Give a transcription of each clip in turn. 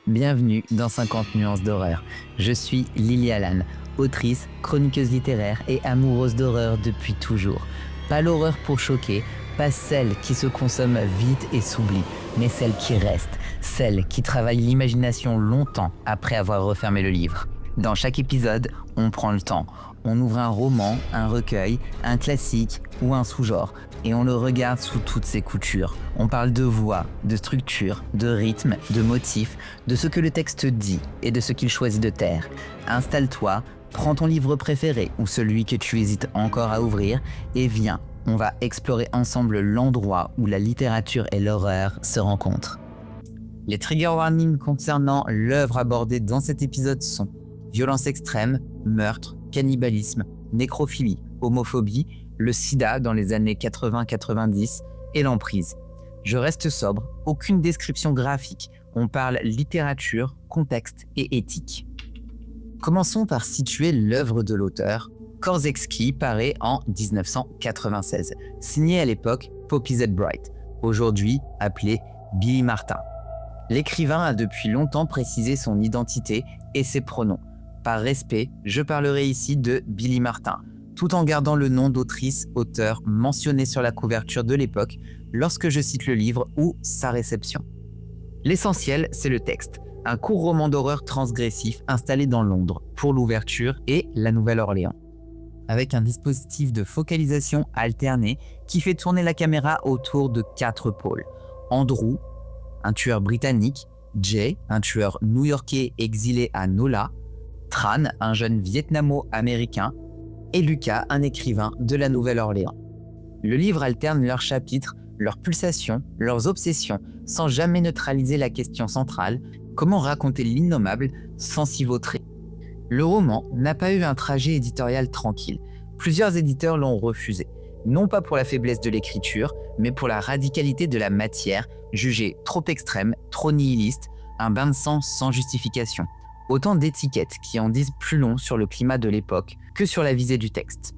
Bienvenue dans 50 nuances d'horreur. Je suis Lily Allan, autrice, chroniqueuse littéraire et amoureuse d'horreur depuis toujours. Pas l'horreur pour choquer, pas celle qui se consomme vite et s'oublie, mais celle qui reste, celle qui travaille l'imagination longtemps après avoir refermé le livre. Dans chaque épisode, on prend le temps. On ouvre un roman, un recueil, un classique ou un sous-genre et on le regarde sous toutes ses coutures. On parle de voix, de structure, de rythme, de motifs, de ce que le texte dit et de ce qu'il choisit de taire. Installe-toi, prends ton livre préféré ou celui que tu hésites encore à ouvrir et viens, on va explorer ensemble l'endroit où la littérature et l'horreur se rencontrent. Les trigger warnings concernant l'œuvre abordée dans cet épisode sont violence extrême, meurtre, cannibalisme, nécrophilie, homophobie, le sida dans les années 80-90 et l'emprise. Je reste sobre, aucune description graphique, on parle littérature, contexte et éthique. Commençons par situer l'œuvre de l'auteur. Korzeczki paraît en 1996, signé à l'époque Poppy Z. Brite, aujourd'hui appelé Billy Martin. L'écrivain a depuis longtemps précisé son identité et ses pronoms. Par respect, je parlerai ici de Billy Martin, tout en gardant le nom d'autrice-auteur mentionné sur la couverture de l'époque lorsque je cite le livre ou sa réception. L'essentiel, c'est le texte, un court roman d'horreur transgressif installé dans Londres pour l'ouverture et la Nouvelle-Orléans, avec un dispositif de focalisation alterné qui fait tourner la caméra autour de 4 pôles. Andrew, un tueur britannique, Jay, un tueur new-yorkais exilé à Nola, Tran, un jeune vietnamo-américain, et Lucas, un écrivain de la Nouvelle-Orléans. Le livre alterne leurs chapitres, leurs pulsations, leurs obsessions, sans jamais neutraliser la question centrale, comment raconter l'innommable sans s'y vautrer. Le roman n'a pas eu un trajet éditorial tranquille. Plusieurs éditeurs l'ont refusé, non pas pour la faiblesse de l'écriture, mais pour la radicalité de la matière, jugée trop extrême, trop nihiliste, un bain de sang sans justification. Autant d'étiquettes qui en disent plus long sur le climat de l'époque que sur la visée du texte.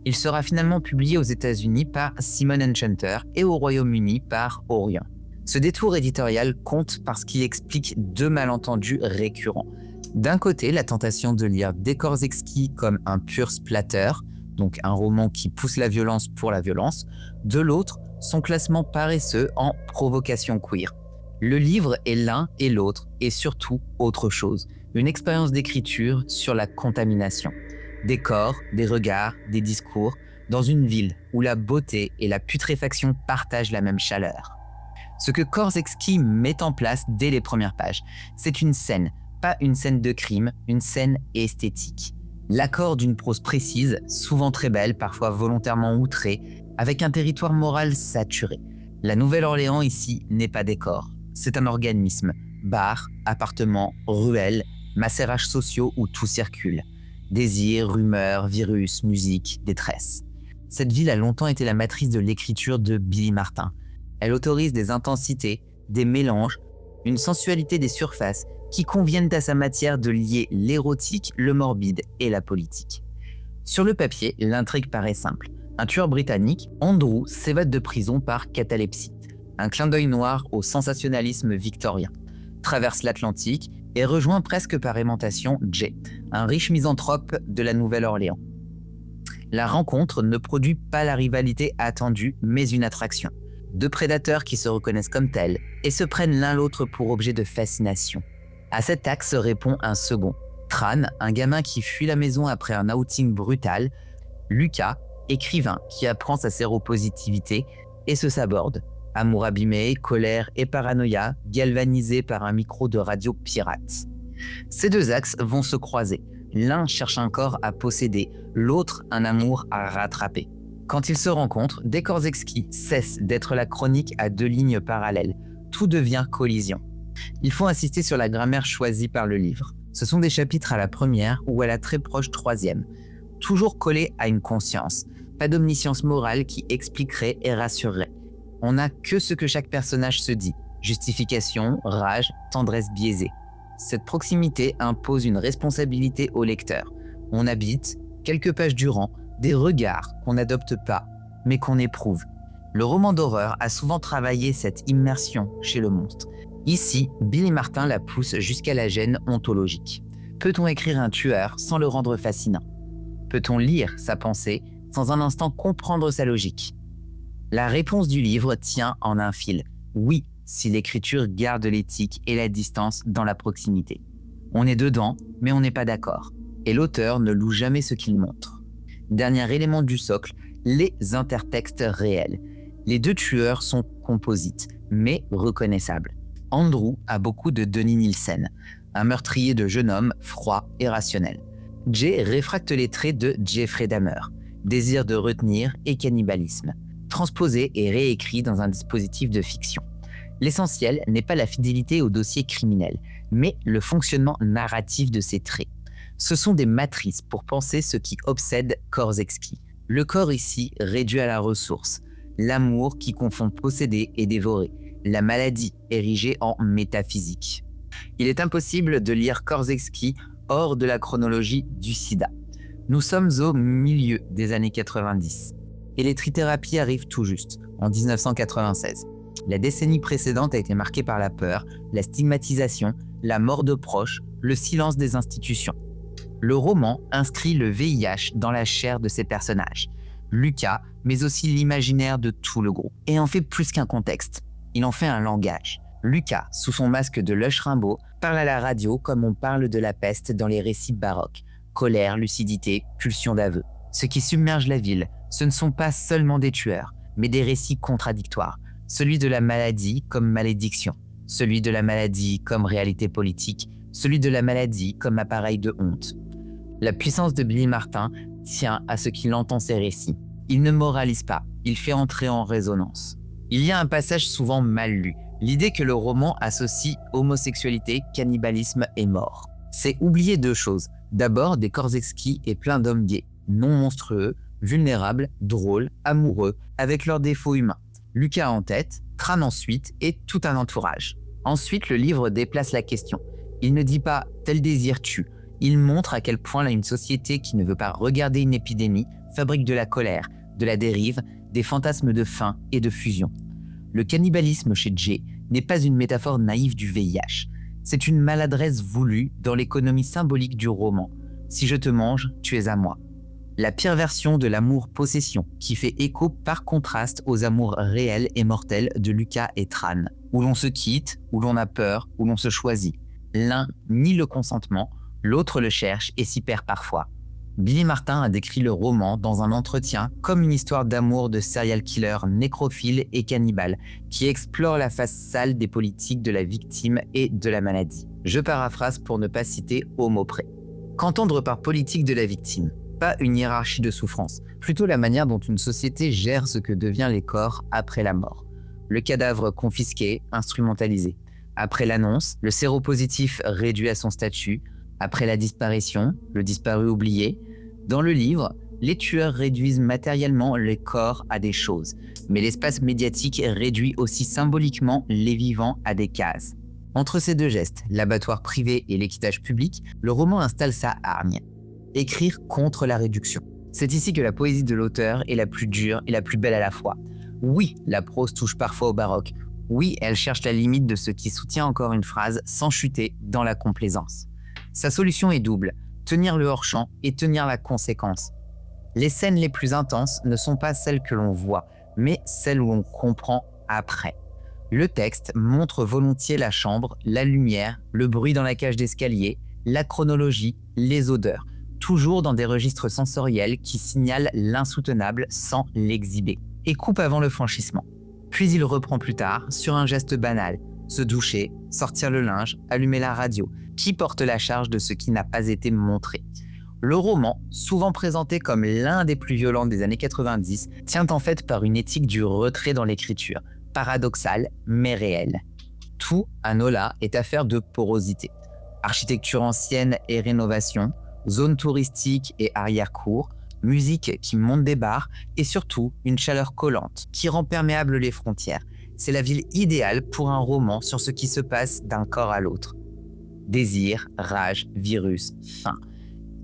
Il sera finalement publié aux États-Unis par Simon & Schuster et au Royaume-Uni par Orion. Ce détour éditorial compte parce qu'il explique 2 malentendus récurrents. D'un côté, la tentation de lire Korzeczki comme un pur splatter, donc un roman qui pousse la violence pour la violence. De l'autre, son classement paresseux en provocation queer. Le livre est l'un et l'autre, et surtout autre chose. Une expérience d'écriture sur la contamination. Des corps, des regards, des discours, dans une ville où la beauté et la putréfaction partagent la même chaleur. Ce que Korzeczki met en place dès les premières pages, c'est une scène, pas une scène de crime, une scène esthétique. L'accord d'une prose précise, souvent très belle, parfois volontairement outrée, avec un territoire moral saturé. La Nouvelle-Orléans ici n'est pas décor. C'est un organisme, bar, appartement, ruelle, macérages sociaux où tout circule. Désirs, rumeurs, virus, musique, détresse. Cette ville a longtemps été la matrice de l'écriture de Billy Martin. Elle autorise des intensités, des mélanges, une sensualité des surfaces qui conviennent à sa matière de lier l'érotique, le morbide et la politique. Sur le papier, l'intrigue paraît simple. Un tueur britannique, Andrew, s'évade de prison par catalepsie. Un clin d'œil noir au sensationnalisme victorien, traverse l'Atlantique et rejoint presque par aimantation Jay, un riche misanthrope de la Nouvelle-Orléans. La rencontre ne produit pas la rivalité attendue, mais une attraction. 2 prédateurs qui se reconnaissent comme tels et se prennent l'un l'autre pour objet de fascination. À cet axe répond un second. Tran, un gamin qui fuit la maison après un outing brutal. Lucas, écrivain qui apprend sa séropositivité et se saborde. Amour abîmé, colère et paranoïa, galvanisés par un micro de radio pirate. Ces 2 axes vont se croiser. L'un cherche un corps à posséder, l'autre un amour à rattraper. Quand ils se rencontrent, Korzeczki cesse d'être la chronique à 2 lignes parallèles. Tout devient collision. Il faut insister sur la grammaire choisie par le livre. Ce sont des chapitres à la première ou à la très proche 3e, toujours collés à une conscience. Pas d'omniscience morale qui expliquerait et rassurerait. On n'a que ce que chaque personnage se dit. Justification, rage, tendresse biaisée. Cette proximité impose une responsabilité au lecteur. On habite, quelques pages durant, des regards qu'on n'adopte pas, mais qu'on éprouve. Le roman d'horreur a souvent travaillé cette immersion chez le monstre. Ici, Billy Martin la pousse jusqu'à la gêne ontologique. Peut-on écrire un tueur sans le rendre fascinant? Peut-on lire sa pensée sans un instant comprendre sa logique? La réponse du livre tient en un fil. Oui, si l'écriture garde l'éthique et la distance dans la proximité. On est dedans, mais on n'est pas d'accord. Et l'auteur ne loue jamais ce qu'il montre. Dernier élément du socle, les intertextes réels. Les deux tueurs sont composites, mais reconnaissables. Andrew a beaucoup de Denis Nielsen, un meurtrier de jeune homme froid et rationnel. Jay réfracte les traits de Jeffrey Dahmer, désir de retenir et cannibalisme, transposé et réécrit dans un dispositif de fiction. L'essentiel n'est pas la fidélité au dossier criminel, mais le fonctionnement narratif de ces traits. Ce sont des matrices pour penser ce qui obsède corps exquis. Le corps ici réduit à la ressource, l'amour qui confond posséder et dévorer, la maladie érigée en métaphysique. Il est impossible de lire Corps exquis hors de la chronologie du sida. Nous sommes au milieu des années 90 et les trithérapies arrivent tout juste, en 1996. La décennie précédente a été marquée par la peur, la stigmatisation, la mort de proches, le silence des institutions. Le roman inscrit le VIH dans la chair de ses personnages, Lucas, mais aussi l'imaginaire de tout le groupe, et en fait plus qu'un contexte. Il en fait un langage. Lucas, sous son masque de Lush Rimbaud, parle à la radio comme on parle de la peste dans les récits baroques. Colère, lucidité, pulsion d'aveu. Ce qui submerge la ville, ce ne sont pas seulement des tueurs, mais des récits contradictoires. Celui de la maladie comme malédiction, celui de la maladie comme réalité politique, celui de la maladie comme appareil de honte. La puissance de Billy Martin tient à ce qu'il entend ses récits. Il ne moralise pas, il fait entrer en résonance. Il y a un passage souvent mal lu, l'idée que le roman associe homosexualité, cannibalisme et mort. C'est oublier deux choses. D'abord, des corps exquis et plein d'hommes gays, non monstrueux, vulnérables, drôles, amoureux, avec leurs défauts humains. Lucas en tête, Tran ensuite et tout un entourage. Ensuite, le livre déplace la question. Il ne dit pas « tel désir tue ». Il montre à quel point une société qui ne veut pas regarder une épidémie fabrique de la colère, de la dérive, des fantasmes de faim et de fusion. Le cannibalisme chez Jay n'est pas une métaphore naïve du VIH. C'est une maladresse voulue dans l'économie symbolique du roman. Si je te mange, tu es à moi. La pire version de l'amour-possession qui fait écho par contraste aux amours réels et mortels de Lucas et Tran, où l'on se quitte, où l'on a peur, où l'on se choisit. L'un nie le consentement, l'autre le cherche et s'y perd parfois. Billy Martin a décrit le roman dans un entretien comme une histoire d'amour de serial killer, nécrophile et cannibale qui explore la face sale des politiques de la victime et de la maladie. Je paraphrase pour ne pas citer au mot près. Qu'entendre par politique de la victime? Pas une hiérarchie de souffrance, plutôt la manière dont une société gère ce que devient les corps après la mort. Le cadavre confisqué, instrumentalisé. Après l'annonce, le séropositif réduit à son statut. Après la disparition, le disparu oublié. Dans le livre, les tueurs réduisent matériellement les corps à des choses, mais l'espace médiatique réduit aussi symboliquement les vivants à des cases. Entre ces deux gestes, l'abattoir privé et l'équitage public, le roman installe sa hargne. Écrire contre la réduction. C'est ici que la poésie de l'auteur est la plus dure et la plus belle à la fois. Oui, la prose touche parfois au baroque. Oui, elle cherche la limite de ce qui soutient encore une phrase sans chuter dans la complaisance. Sa solution est double, tenir le hors-champ et tenir la conséquence. Les scènes les plus intenses ne sont pas celles que l'on voit, mais celles où on comprend après. Le texte montre volontiers la chambre, la lumière, le bruit dans la cage d'escalier, la chronologie, les odeurs, toujours dans des registres sensoriels qui signalent l'insoutenable sans l'exhiber, et coupe avant le franchissement. Puis il reprend plus tard sur un geste banal, se doucher, sortir le linge, allumer la radio, qui porte la charge de ce qui n'a pas été montré. Le roman, souvent présenté comme l'un des plus violents des années 90, tient en fait par une éthique du retrait dans l'écriture, paradoxale mais réelle. Tout, à Nola, est affaire de porosité. Architecture ancienne et rénovation, zone touristique et arrière-cour, musique qui monte des bars et surtout une chaleur collante qui rend perméables les frontières. C'est la ville idéale pour un roman sur ce qui se passe d'un corps à l'autre. Désir, rage, virus, faim.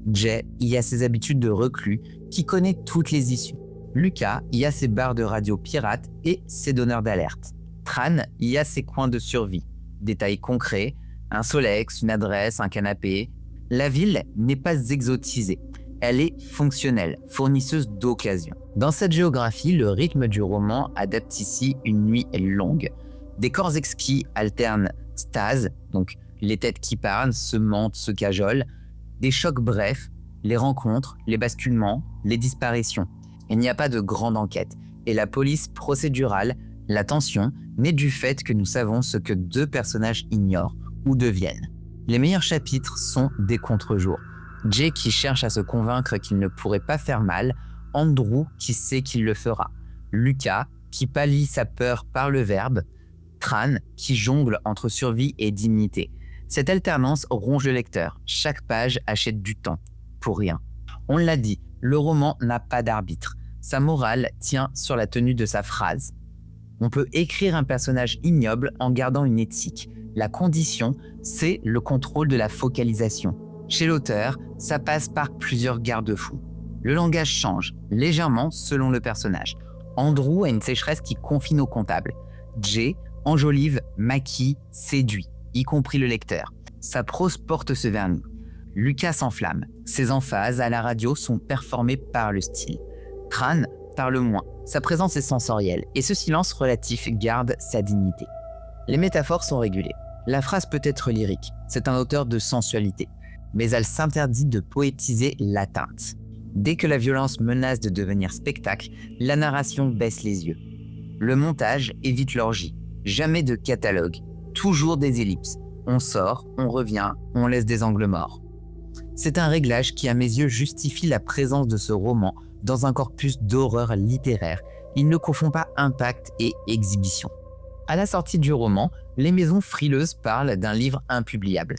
Jay y a ses habitudes de reclus qui connaît toutes les issues. Lucas y a ses bars de radio pirates et ses donneurs d'alerte. Tran y a ses coins de survie. détails concrets, un Solex, une adresse, un canapé. La ville n'est pas exotisée, elle est fonctionnelle, fournisseuse d'occasions. Dans cette géographie, le rythme du roman adapte ici une nuit longue. Des corps exquis alternent stase, donc les têtes qui parlent, se mentent, se cajolent, des chocs brefs, les rencontres, les basculements, les disparitions. Il n'y a pas de grande enquête, et la police procédurale, la tension, naît du fait que nous savons ce que deux personnages ignorent ou deviennent. Les meilleurs chapitres sont des contre-jours. Jay qui cherche à se convaincre qu'il ne pourrait pas faire mal, Andrew qui sait qu'il le fera, Lucas qui pallie sa peur par le verbe, Tran qui jongle entre survie et dignité. Cette alternance ronge le lecteur, chaque page achète du temps, pour rien. On l'a dit, le roman n'a pas d'arbitre, sa morale tient sur la tenue de sa phrase. On peut écrire un personnage ignoble en gardant une éthique. La condition, c'est le contrôle de la focalisation. Chez l'auteur, ça passe par plusieurs garde-fous. Le langage change, légèrement selon le personnage. Andrew a une sécheresse qui confine au comptable. Jay enjolive, maquille, séduit, y compris le lecteur. Sa prose porte ce vernis. Lucas s'enflamme. Ses emphases à la radio sont performées par le style. Tran parle moins. Sa présence est sensorielle et ce silence relatif garde sa dignité. Les métaphores sont régulées. La phrase peut être lyrique. C'est un auteur de sensualité. Mais elle s'interdit de poétiser l'atteinte. Dès que la violence menace de devenir spectacle, la narration baisse les yeux. Le montage évite l'orgie. Jamais de catalogue. Toujours des ellipses. On sort, on revient, on laisse des angles morts. C'est un réglage qui, à mes yeux, justifie la présence de ce roman dans un corpus d'horreur littéraire. Il ne confond pas impact et exhibition. À la sortie du roman, les maisons frileuses parlent d'un livre impubliable.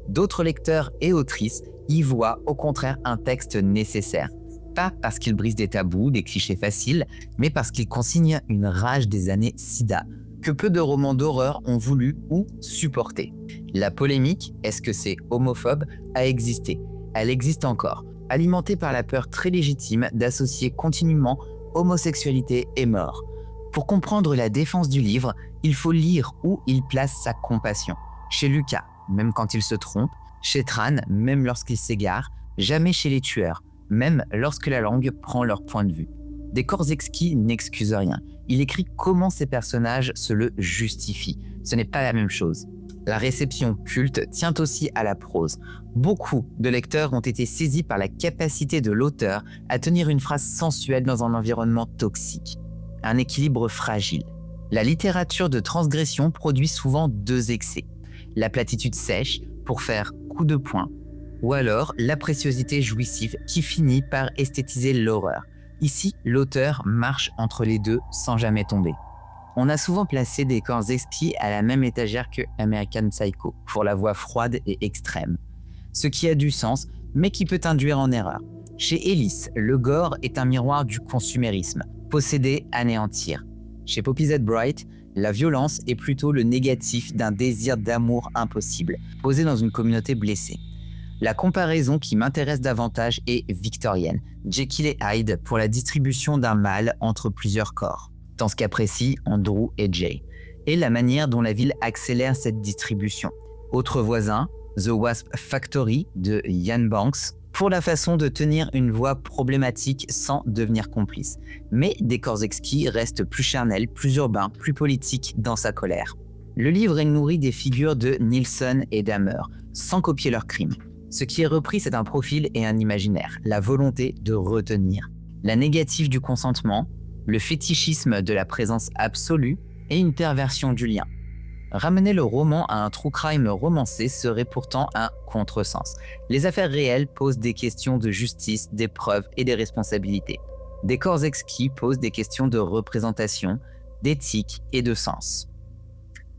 D'autres lecteurs et autrices y voient au contraire un texte nécessaire. Pas parce qu'il brise des tabous, des clichés faciles, mais parce qu'il consigne une rage des années SIDA, que peu de romans d'horreur ont voulu ou supporté. La polémique, est-ce que c'est homophobe, a existé. Elle existe encore, alimentée par la peur très légitime d'associer continuellement homosexualité et mort. Pour comprendre la défense du livre, il faut lire où il place sa compassion. Chez Lucas, même quand il se trompe, chez Tran, même lorsqu'il s'égare, jamais chez les tueurs, même lorsque la langue prend leur point de vue. Des corps exquis n'excusent rien. Il écrit comment ces personnages se le justifient. Ce n'est pas la même chose. La réception culte tient aussi à la prose. Beaucoup de lecteurs ont été saisis par la capacité de l'auteur à tenir une phrase sensuelle dans un environnement toxique. Un équilibre fragile. La littérature de transgression produit souvent deux excès. La platitude sèche pour faire coup de poing, ou alors la préciosité jouissive qui finit par esthétiser l'horreur. Ici, l'auteur marche entre les deux sans jamais tomber. On a souvent placé des corps exquis à la même étagère que American Psycho, pour la voix froide et extrême. Ce qui a du sens, mais qui peut induire en erreur. Chez Ellis, le gore est un miroir du consumérisme, posséder, anéantir. Chez Poppy Z. Brite, la violence est plutôt le négatif d'un désir d'amour impossible, posé dans une communauté blessée. La comparaison qui m'intéresse davantage est victorienne, Jekyll et Hyde pour la distribution d'un mal entre plusieurs corps, dans ce qu'apprécient Andrew et Jay, et la manière dont la ville accélère cette distribution. Autre voisin, The Wasp Factory de Ian Banks, pour la façon de tenir une voix problématique sans devenir complice. Mais des corps exquis restent plus charnels, plus urbains, plus politiques dans sa colère. Le livre est nourri des figures de Nielsen et Dahmer, sans copier leurs crimes. Ce qui est repris, c'est un profil et un imaginaire, la volonté de retenir. La négative du consentement, le fétichisme de la présence absolue et une perversion du lien. Ramener le roman à un true crime romancé serait pourtant un contresens. Les affaires réelles posent des questions de justice, des preuves et des responsabilités. Des corps exquis posent des questions de représentation, d'éthique et de sens.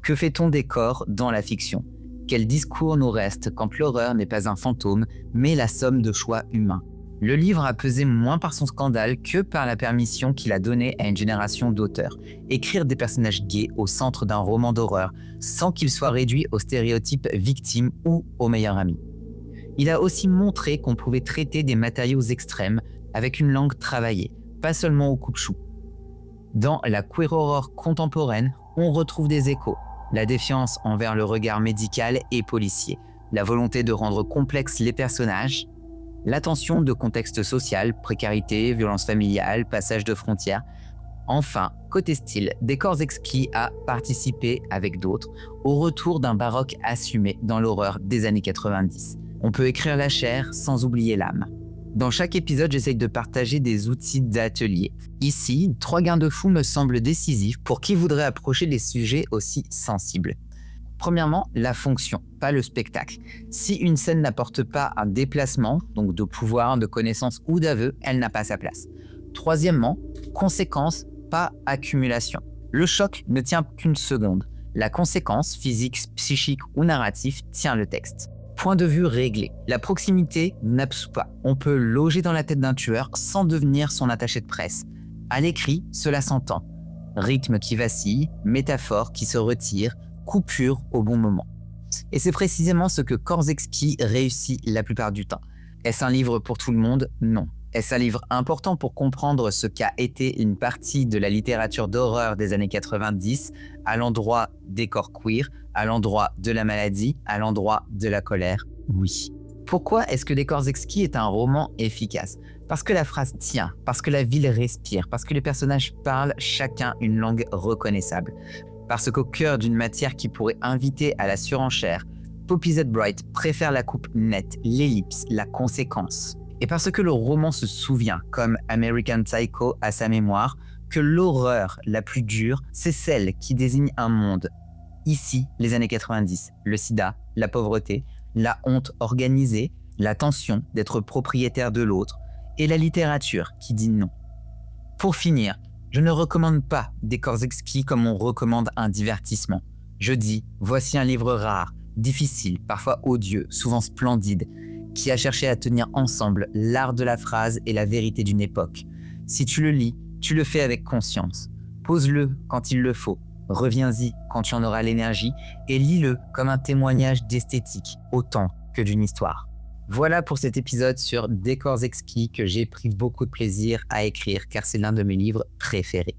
Que fait-on des corps dans la fiction ? Quel discours nous reste quand l'horreur n'est pas un fantôme, mais la somme de choix humains ? Le livre a pesé moins par son scandale que par la permission qu'il a donnée à une génération d'auteurs. Écrire des personnages gays au centre d'un roman d'horreur, sans qu'ils soient réduits aux stéréotypes victimes ou aux meilleurs amis. Il a aussi montré qu'on pouvait traiter des matériaux extrêmes avec une langue travaillée, pas seulement au coupe-chou. Dans la queer horror contemporaine, on retrouve des échos. la défiance envers le regard médical et policier, la volonté de rendre complexes les personnages, l'attention de contexte social, précarité, violence familiale, passage de frontières. Enfin, côté style, Décors Exquis a participé, avec d'autres, au retour d'un baroque assumé dans l'horreur des années 90. On peut écrire la chair sans oublier l'âme. Dans chaque épisode, j'essaye de partager des outils d'atelier. Ici, 3 garde-fous me semblent décisifs pour qui voudrait approcher des sujets aussi sensibles. Premièrement, la fonction, pas le spectacle. Si une scène n'apporte pas un déplacement, donc de pouvoir, de connaissance ou d'aveu, elle n'a pas sa place. Troisièmement, conséquence, pas accumulation. Le choc ne tient qu'une seconde. La conséquence, physique, psychique ou narrative, tient le texte. Point de vue réglé. La proximité n'absout pas. On peut loger dans la tête d'un tueur sans devenir son attaché de presse. À l'écrit, cela s'entend. Rythme qui vacille, métaphore qui se retire, coupure au bon moment. Et c'est précisément ce que Corps Exquis réussit la plupart du temps. Est-ce un livre pour tout le monde? Non. Est-ce un livre important pour comprendre ce qu'a été une partie de la littérature d'horreur des années 90, à l'endroit des corps queer, à l'endroit de la maladie, à l'endroit de la colère? Oui. Pourquoi est-ce que Décors Exquis est un roman efficace? Parce que la phrase tient, parce que la ville respire, parce que les personnages parlent chacun une langue reconnaissable. Parce qu'au cœur d'une matière qui pourrait inviter à la surenchère, Poppy Z. Brite préfère la coupe nette, l'ellipse, la conséquence. Et parce que le roman se souvient, comme American Psycho à sa mémoire, que l'horreur la plus dure, c'est celle qui désigne un monde. Ici, les années 90, le sida, la pauvreté, la honte organisée, la tension d'être propriétaire de l'autre, et la littérature qui dit non. Pour finir, je ne recommande pas Décors Exquis comme on recommande un divertissement. Je dis, voici un livre rare, difficile, parfois odieux, souvent splendide, qui a cherché à tenir ensemble l'art de la phrase et la vérité d'une époque. Si tu le lis, tu le fais avec conscience. Pose-le quand il le faut, reviens-y quand tu en auras l'énergie et lis-le comme un témoignage d'esthétique, autant que d'une histoire. Voilà pour cet épisode sur Décors Exquis que j'ai pris beaucoup de plaisir à écrire car c'est l'un de mes livres préférés.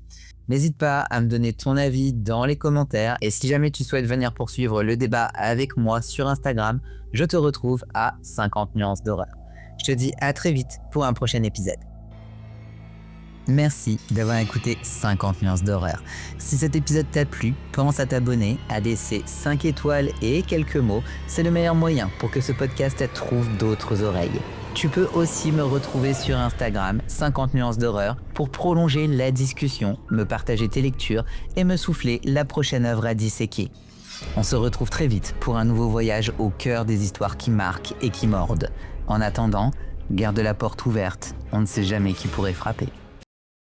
N'hésite pas à me donner ton avis dans les commentaires et si jamais tu souhaites venir poursuivre le débat avec moi sur Instagram, je te retrouve à 50 nuances d'horreur. Je te dis à très vite pour un prochain épisode. Merci d'avoir écouté 50 nuances d'horreur. Si cet épisode t'a plu, pense à t'abonner, à laisser 5 étoiles et quelques mots. C'est le meilleur moyen pour que ce podcast trouve d'autres oreilles. Tu peux aussi me retrouver sur Instagram, 50 nuances d'horreur, pour prolonger la discussion, me partager tes lectures et me souffler la prochaine œuvre à disséquer. On se retrouve très vite pour un nouveau voyage au cœur des histoires qui marquent et qui mordent. En attendant, garde la porte ouverte, on ne sait jamais qui pourrait frapper.